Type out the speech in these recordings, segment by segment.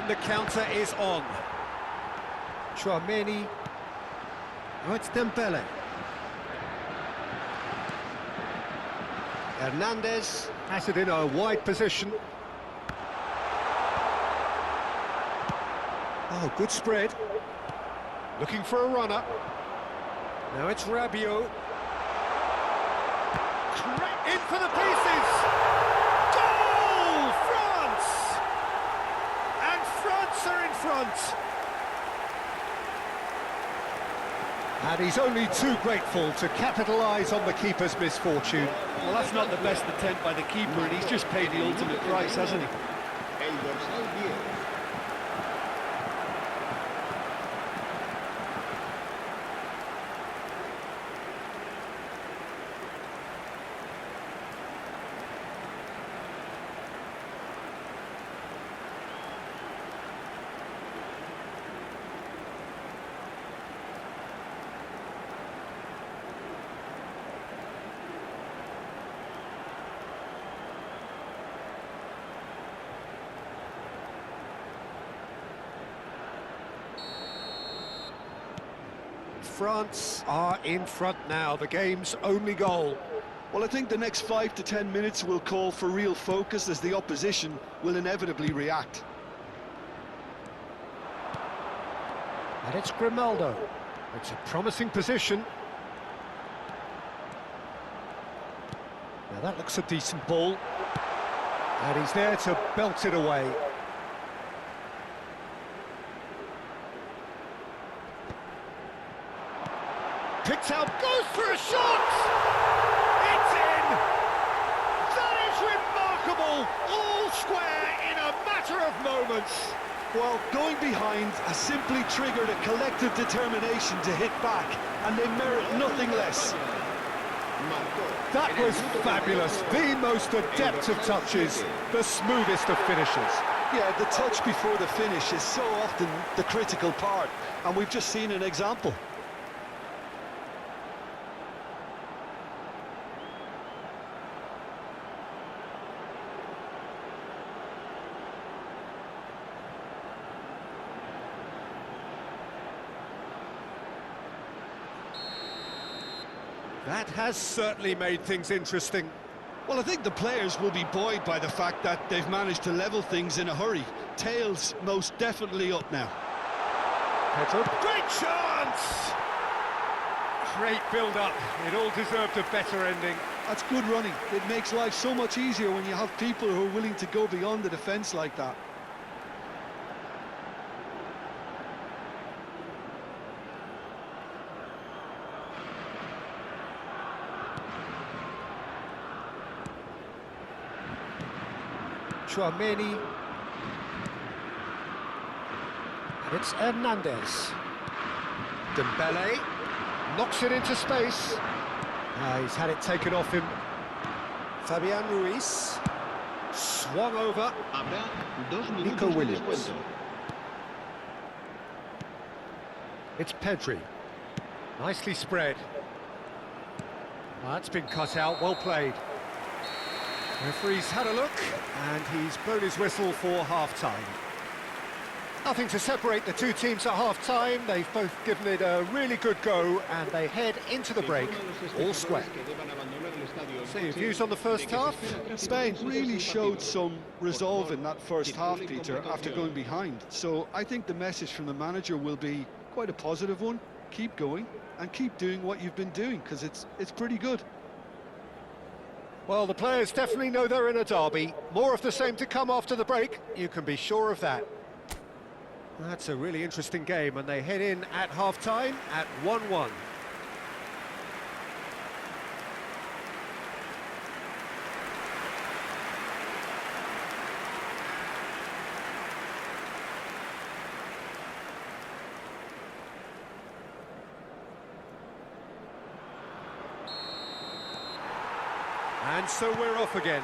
And the counter is on. Chouameni. Oh, it's Dembele. Hernandez has it in a wide position. Oh, good spread. Looking for a runner. Now it's Rabiot. In for the pieces! Goal! France! And France are in front! And he's only too grateful to capitalise on the keeper's misfortune. Well, that's not the best attempt by the keeper, and he's just paid the ultimate price, hasn't he? France are in front now, the game's only goal. Well, I think the next 5 to 10 minutes will call for real focus as the opposition will inevitably react. And it's Grimaldo. It's a promising position. Now that looks a decent ball. And he's there to belt it away. Picks out, goes for a shot! It's in! That is remarkable! All square in a matter of moments. Well, going behind has simply triggered a collective determination to hit back, and they merit nothing less. That was fabulous. The most adept of touches, the smoothest of finishes. Yeah, the touch before the finish is so often the critical part, and we've just seen an example. That has certainly made things interesting. Well, I think the players will be buoyed by the fact that they've managed to level things in a hurry. Tails most definitely up now. Pedro, great chance! Great build-up. It all deserved a better ending. That's good running. It makes life so much easier when you have people who are willing to go beyond the defence like that. Chouameni. And it's Hernandez. Dembele knocks it into space. He's had it taken off him. Fabian Ruiz. Swung over. Nico Williams. It's Pedri. Nicely spread. That's been cut out, well played. Referee's had a look, and he's blown his whistle for half-time. Nothing to separate the two teams at half-time. They've both given it a really good go, and they head into the break, all square. So your views on the first half? Spain really showed some resolve in that first half, Peter, after going behind. So I think the message from the manager will be quite a positive one. Keep going, and keep doing what you've been doing, because it's pretty good. Well, the players definitely know they're in a derby. More of the same to come after the break, you can be sure of that. That's a really interesting game, and they head in at half-time at 1-1. And so we're off again.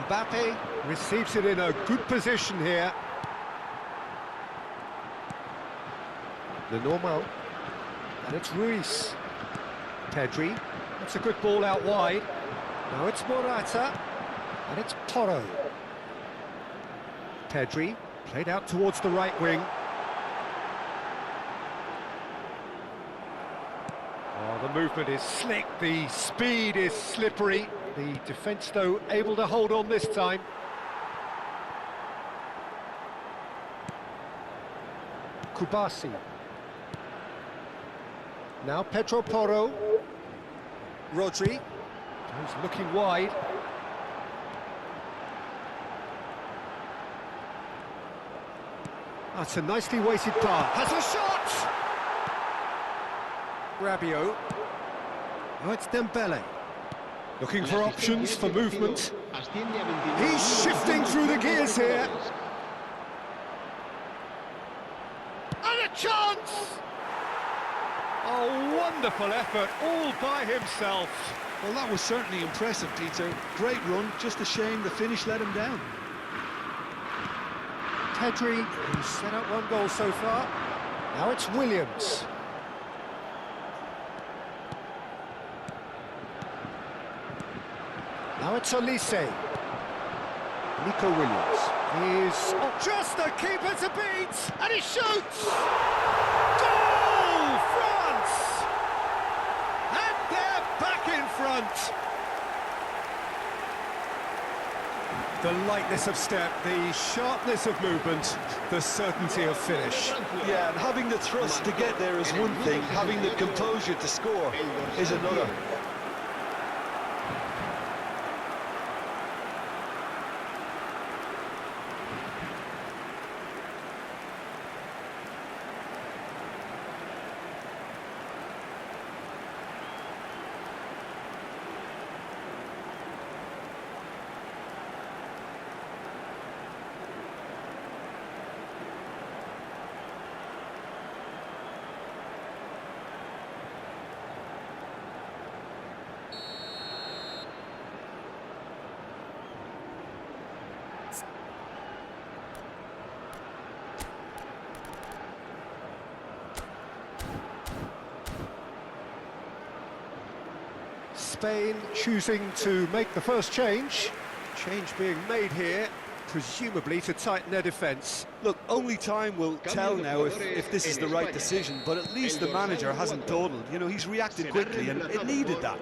Mbappe receives it in a good position here. The normal. And it's Ruiz. Pedri. That's a good ball out wide. Now it's Morata. And it's Porro. Pedri, played out towards the right wing. Oh, the movement is slick, the speed is slippery. The defence, though, able to hold on this time. Kubasi. Now Pedro Porro. Roderick. He's looking wide. That's a nicely weighted pass. Has a shot! Rabiot. Oh, it's Dembele. Looking for options for movement. He's shifting through the gears here. And a chance! Oh, wonderful effort, all by himself. Well, that was certainly impressive, Peter. Great run, just a shame the finish let him down. Pedri, who's set up one goal so far. Now it's Williams. Now it's Olise. Nico Williams. He's just the keeper to beat, and he shoots! Goal, France! And they're back in front. The lightness of step, the sharpness of movement, the certainty of finish. Yeah, and having the thrust to get there is one thing, having the composure to score is another. Spain choosing to make the first change. Change being made here, presumably to tighten their defence. Look, only time will tell now if this is the right decision, but at least the manager hasn't dawdled. You know, he's reacted quickly, and it needed that.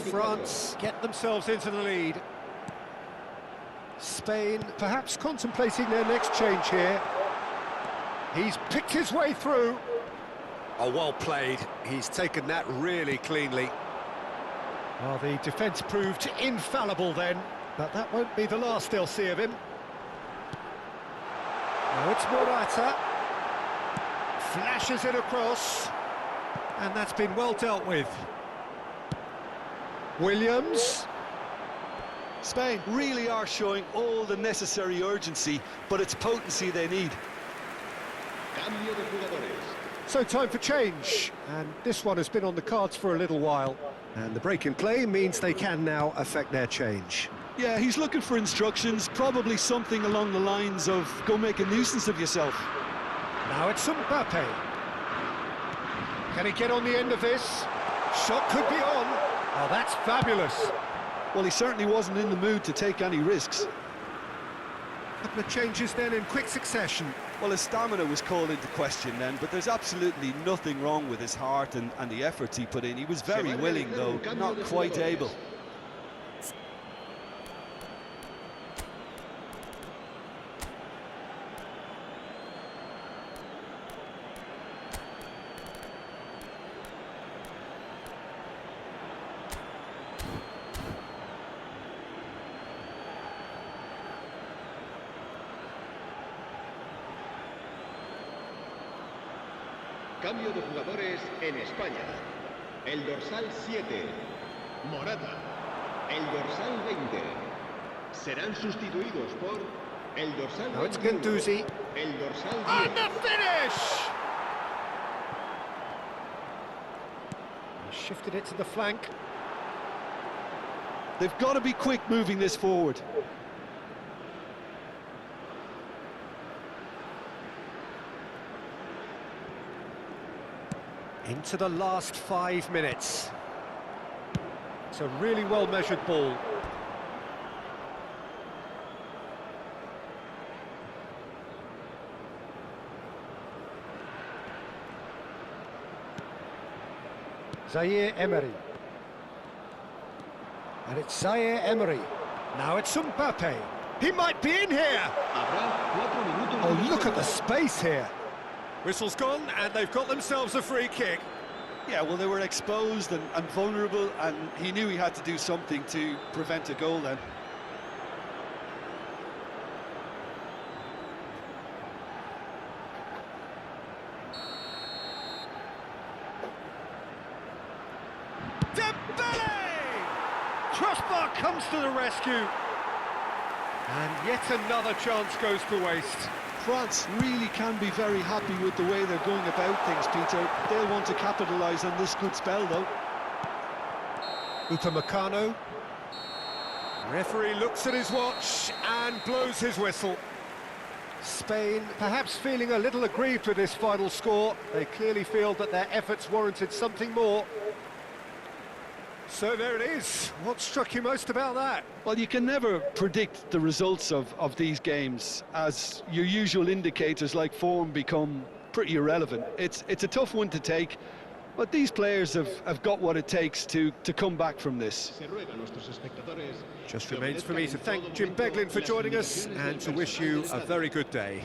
France get themselves into the lead. Spain perhaps contemplating their next change here. He's picked his way through. Oh, well played. He's taken that really cleanly. Well, the defence proved infallible then, but that won't be the last they'll see of him. Now it's Morata. Flashes it across. And that's been well dealt with. Williams. Spain really are showing all the necessary urgency, but it's potency they need. So time for change, and this one has been on the cards for a little while. And the break in play means they can now affect their change. Yeah, he's looking for instructions, probably something along the lines of, go make a nuisance of yourself. Now it's Mbappe. Can he get on the end of this? Shot could be on. Oh, that's fabulous. Well, he certainly wasn't in the mood to take any risks. Couple of changes then in quick succession. Well, his stamina was called into question then, but there's absolutely nothing wrong with his heart and the efforts he put in. He was very willing, though, not quite able. Cambio de jugadores en España. El dorsal 7, Morata. El dorsal 20. Serán sustituidos por el dorsal 21. Now it's Guendouzi. El dorsal 10. And the finish! He shifted it to the flank. They've got to be quick moving this forward. Into the last 5 minutes. It's a really well-measured ball. Zaire Emery. And it's Zaire Emery. Now it's Mbappe. He might be in here! Oh, look at the space here! Whistle's gone, and they've got themselves a free kick. Yeah, well, they were exposed and vulnerable, and he knew he had to do something to prevent a goal then. Crossbar comes to the rescue. And yet another chance goes to waste. France really can be very happy with the way they're going about things, Peter. They'll want to capitalise on this good spell, though. Upamecano. Referee looks at his watch and blows his whistle. Spain perhaps feeling a little aggrieved with this final score. They clearly feel that their efforts warranted something more. So there it is. What struck you most about that? Well, you can never predict the results of these games, as your usual indicators like form become pretty irrelevant. It's a tough one to take, but these players have got what it takes to come back from this. Just remains for me to thank Jim Beglin for joining us and to wish you a very good day.